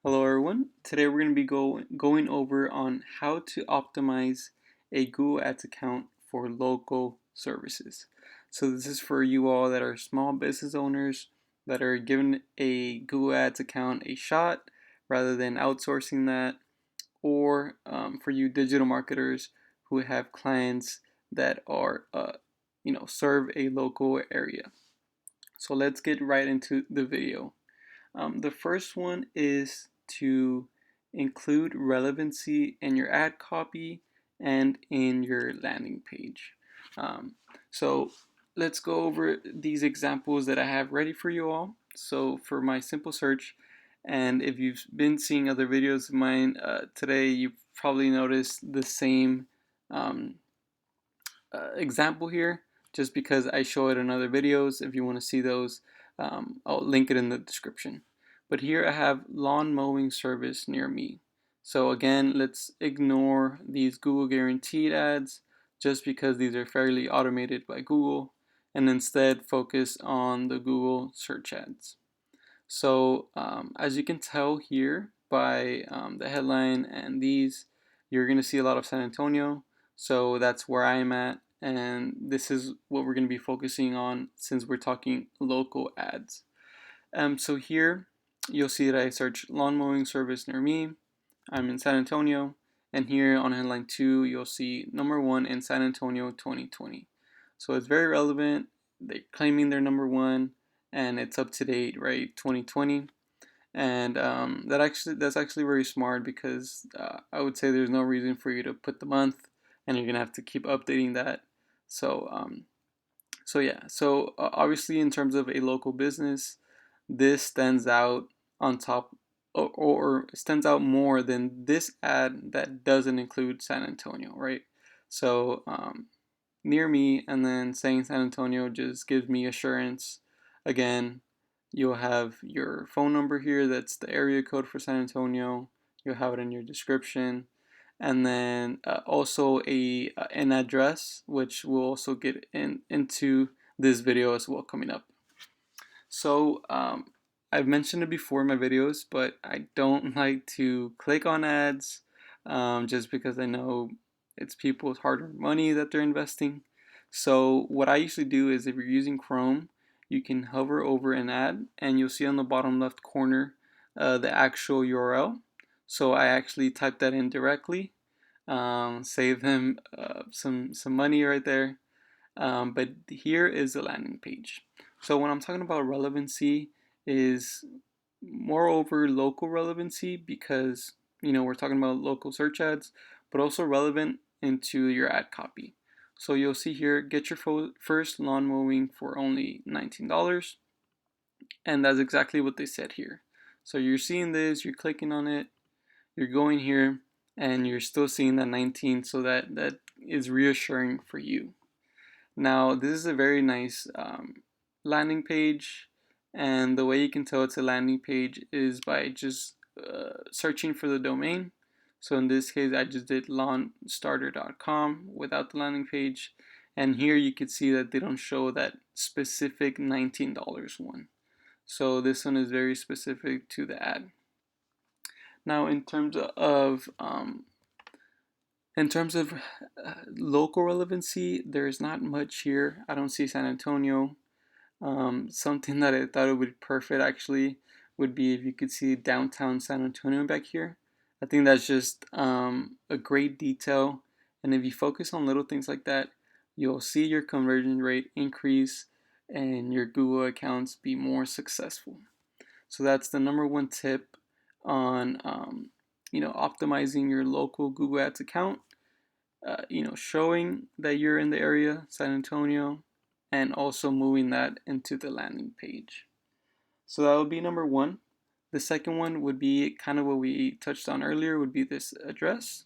Hello everyone. Today we're going to be going over on how to optimize a Google Ads account for local services. So this is for you all that are small business owners that are giving a Google Ads account a shot rather than outsourcing that, or for you digital marketers who have clients that are serve a local area. So let's get right into the video. The first one is to include relevancy in your ad copy and in your landing page. So let's go over these examples that I have ready for you all. So for my simple search, and if you've been seeing other videos of mine today, you've probably noticed the same um, example here, just because I show it in other videos. If you want to see those, I'll link it in the description. But here I have lawn mowing service near me. So again, let's ignore these Google guaranteed ads just because these are fairly automated by Google, and instead focus on the Google search ads. So as you can tell here by the headline and these, you're going to see a lot of San Antonio. So that's where I am at, and this is what we're going to be focusing on since we're talking local ads. So here you'll see that I search lawn mowing service near me. I'm in San Antonio, and here on headline 2 you'll see number 1 in San Antonio 2020. So it's very relevant. They're claiming they're number 1, and it's up to date, right? 2020. And that's actually very smart, because I would say there's no reason for you to put the month, and you're gonna have to keep updating that. So obviously, in terms of a local business, this stands out on top, or stands out more than this ad that doesn't include San Antonio, right? So near me, and then saying San Antonio just gives me assurance. Again, you'll have your phone number here, that's the area code for San Antonio. You'll have it in your description, and then also an address, which we'll also get into this video as well coming up. So I've mentioned it before in my videos, but I don't like to click on ads just because I know it's people's hard-earned money that they're investing. So what I usually do is, if you're using Chrome, you can hover over an ad, and you'll see on the bottom left corner the actual URL. So I actually type that in directly, save them some money right there. But here is the landing page. So when I'm talking about relevancy, is moreover local relevancy, because we're talking about local search ads, but also relevant into your ad copy. So you'll see here, get your first lawn mowing for only $19, and that's exactly what they said here. So you're seeing this, you're clicking on it, you're going here, and you're still seeing that 19, so that is reassuring for you. Now this is a very nice landing page, and the way you can tell it's a landing page is by just searching for the domain. So in this case, I just did lawnstarter.com without the landing page, and here you can see that they don't show that specific $19 one. So this one is very specific to the ad. Now in terms of local relevancy, there's not much here. I don't see San Antonio. Something that I thought it would be perfect actually would be if you could see downtown San Antonio back here. I think that's just a great detail, and if you focus on little things like that, you'll see your conversion rate increase and your Google accounts be more successful. So that's the number one tip on optimizing your local Google Ads account. Showing that you're in the area, San Antonio, and also moving that into the landing page. So that would be number one. The second one would be kind of what we touched on earlier, would be this address.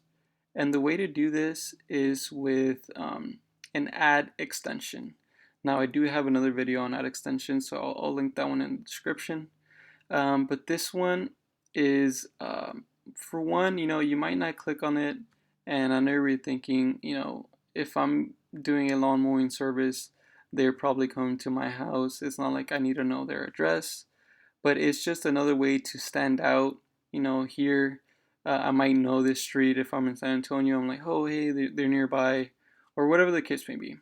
And the way to do this is with an ad extension. Now I do have another video on ad extensions, so I'll link that one in the description. But this one is, for one, you might not click on it, and I know you're thinking, if I'm doing a lawn mowing service, they're probably coming to my house. It's not like I need to know their address, but it's just another way to stand out Here I might know this street if I'm in San Antonio. I'm like, oh, hey, they're nearby, or whatever the case may be.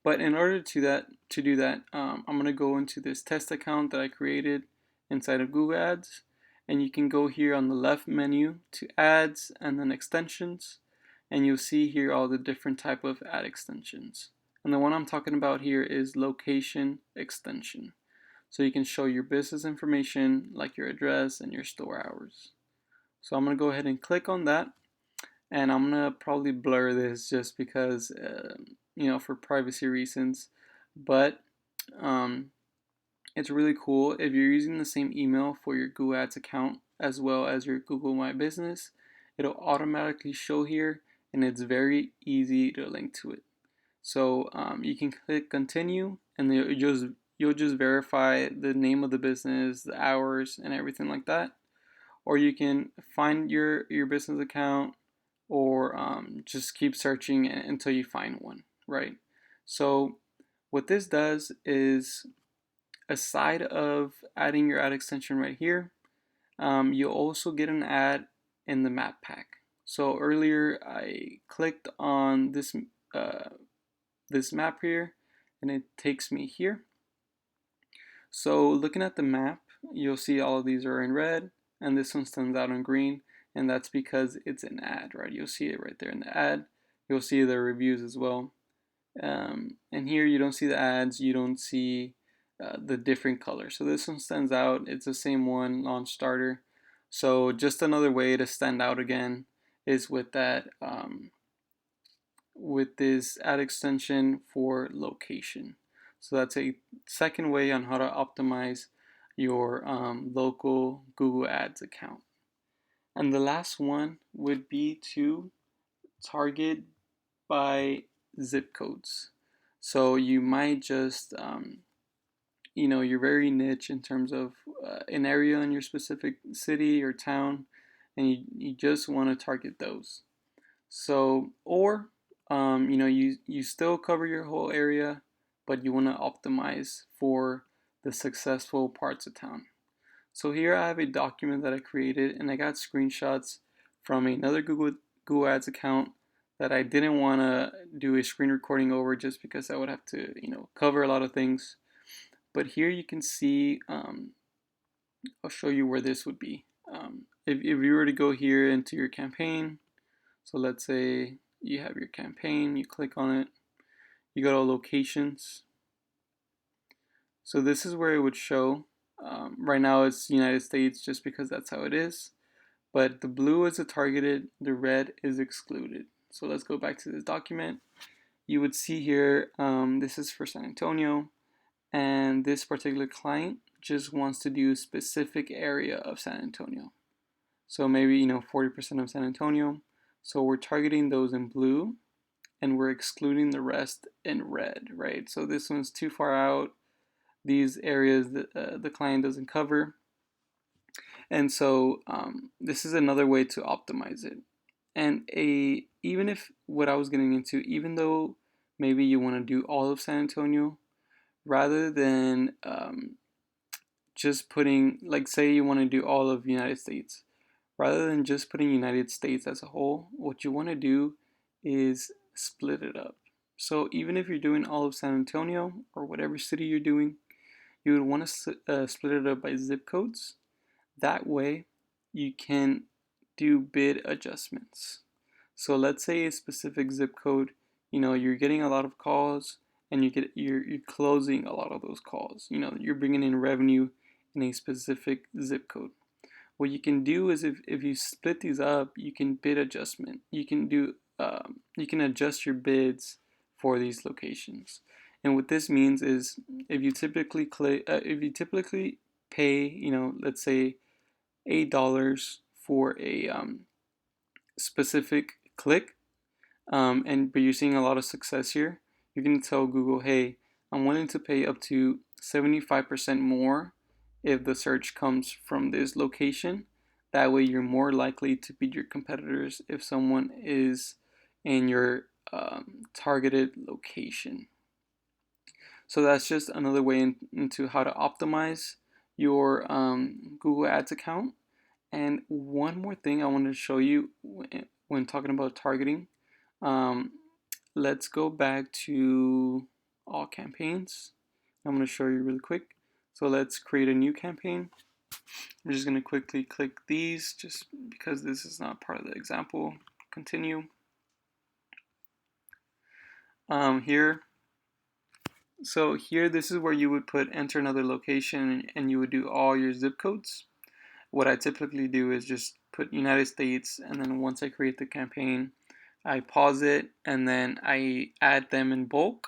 But in order to do that, I'm gonna go into this test account that I created inside of Google Ads, and you can go here on the left menu to Ads and then Extensions, and you'll see here all the different type of ad extensions. And the one I'm talking about here is Location Extension. So you can show your business information like your address and your store hours. So I'm gonna go ahead and click on that, and I'm gonna probably blur this just because for privacy reasons, but um, it's really cool if you're using the same email for your Google Ads account as well as your Google My Business. It'll automatically show here, and it's very easy to link to it. So you can click continue, and you'll just verify the name of the business, the hours, and everything like that. Or you can find your business account, or just keep searching until you find one, right? So what this does is, aside of adding your ad extension right here, you'll also get an ad in the map pack. So earlier I clicked on this map here, and it takes me here. So looking at the map, you'll see all of these are in red, and this one stands out in green, and that's because it's an ad, right? You'll see it right there in the ad. You'll see the reviews as well. And here you don't see the ads, you don't see the different colors. So this one stands out. It's the same one, launch starter. So just another way to stand out again is with that with this ad extension for location. So that's a second way on how to optimize your local Google Ads account. And the last one would be to target by zip codes. So you might just, you're very niche in terms of an area in your specific city or town, and you just want to target those. So, or you still cover your whole area, but you want to optimize for the successful parts of town. So here I have a document that I created, and I got screenshots from another Google Ads account that I didn't want to do a screen recording over, just because I would have to cover a lot of things. But here you can see, I'll show you where this would be. If you were to go here into your campaign, so let's say you have your campaign, you click on it, you go to locations. So this is where it would show. Right now it's United States just because that's how it is. But the blue is the targeted, the red is excluded. So let's go back to this document. You would see here, this is for San Antonio, and this particular client just wants to do a specific area of San Antonio. So maybe 40% of San Antonio. So we're targeting those in blue, and we're excluding the rest in red, right? So this one's too far out. These areas that the client doesn't cover. And so this is another way to optimize it. And even if what I was getting into, even though maybe you want to do all of San Antonio, rather than just putting, like, say you want to do all of the United States, rather than just putting United States as a whole, what you want to do is split it up. So even if you're doing all of San Antonio or whatever city you're doing, you would want to split it up by zip codes. That way you can do bid adjustments. So let's say a specific zip code, you're getting a lot of calls, and you're closing a lot of those calls. You're bringing in revenue in a specific zip code. What you can do is, if you split these up, you can bid adjustment. You can adjust your bids for these locations. And what this means is, if you typically pay, let's say $8 for a specific click, but you're seeing a lot of success here, you're going to tell Google, hey, I'm willing to pay up to 75% more if the search comes from this location. That way you're more likely to beat your competitors if someone is in your targeted location. So that's just another way into how to optimize your Google Ads account. And one more thing I wanted to show you when talking about targeting. Um, let's go back to all campaigns. I'm going to show you really quick. So let's create a new campaign. I'm just going to quickly click these just because this is not part of the example. Continue. Here, so here, this is where you would put enter another location and you would do all your zip codes. What I typically do is just put United States, and then once I create the campaign, I pause it and then I add them in bulk.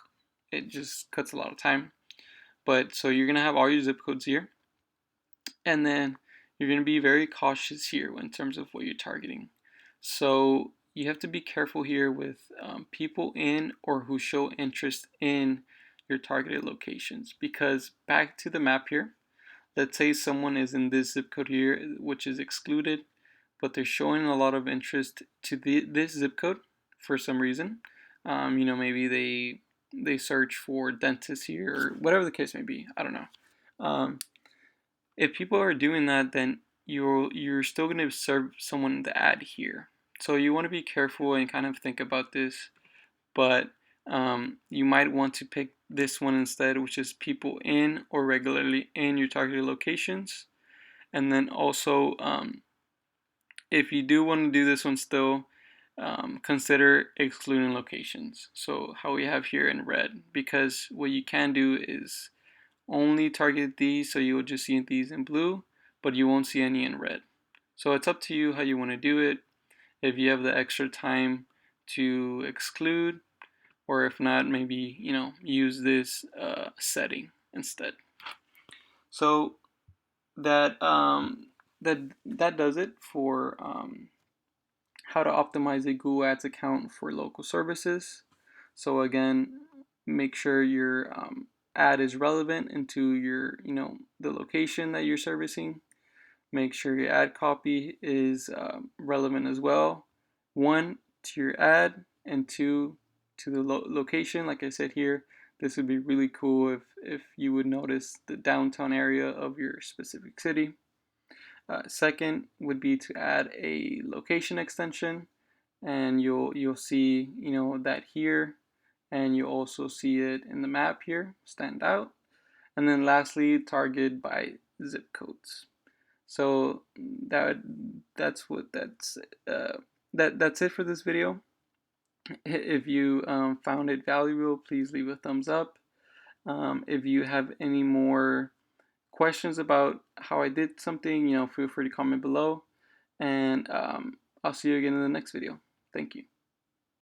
It just cuts a lot of time. But so you're going to have all your zip codes here, and then you're going to be very cautious here in terms of what you're targeting. So you have to be careful here with people in or who show interest in your targeted locations, because back to the map here, let's say someone is in this zip code here, which is excluded, but they're showing a lot of interest to this zip code for some reason. Maybe they search for dentists here or whatever the case may be. I don't know. Um, if people are doing that, then you're still going to serve someone the ad here. So you want to be careful and kind of think about this, but you might want to pick this one instead, which is people in or regularly in your targeted locations. And then also, if you do want to do this one still, consider excluding locations. So how we have here in red, because what you can do is only target these, so you'll just see these in blue, but you won't see any in red. So it's up to you how you want to do it. If you have the extra time to exclude, or if not, maybe use this setting instead. So that does it for how to optimize a Google Ads account for local services. So again, make sure your ad is relevant into your the location that you're servicing. Make sure your ad copy is relevant as well. One, to your ad, and two, to the location. Like I said here, this would be really cool if you would notice the downtown area of your specific city. Second would be to add a location extension, and you'll see that here, and you also see it in the map here, stand out. And then lastly, target by zip codes. So that's what that's it for this video. If you found it valuable, please leave a thumbs up. If you have any more questions about how I did something, feel free to comment below. And I'll see you again in the next video. Thank you.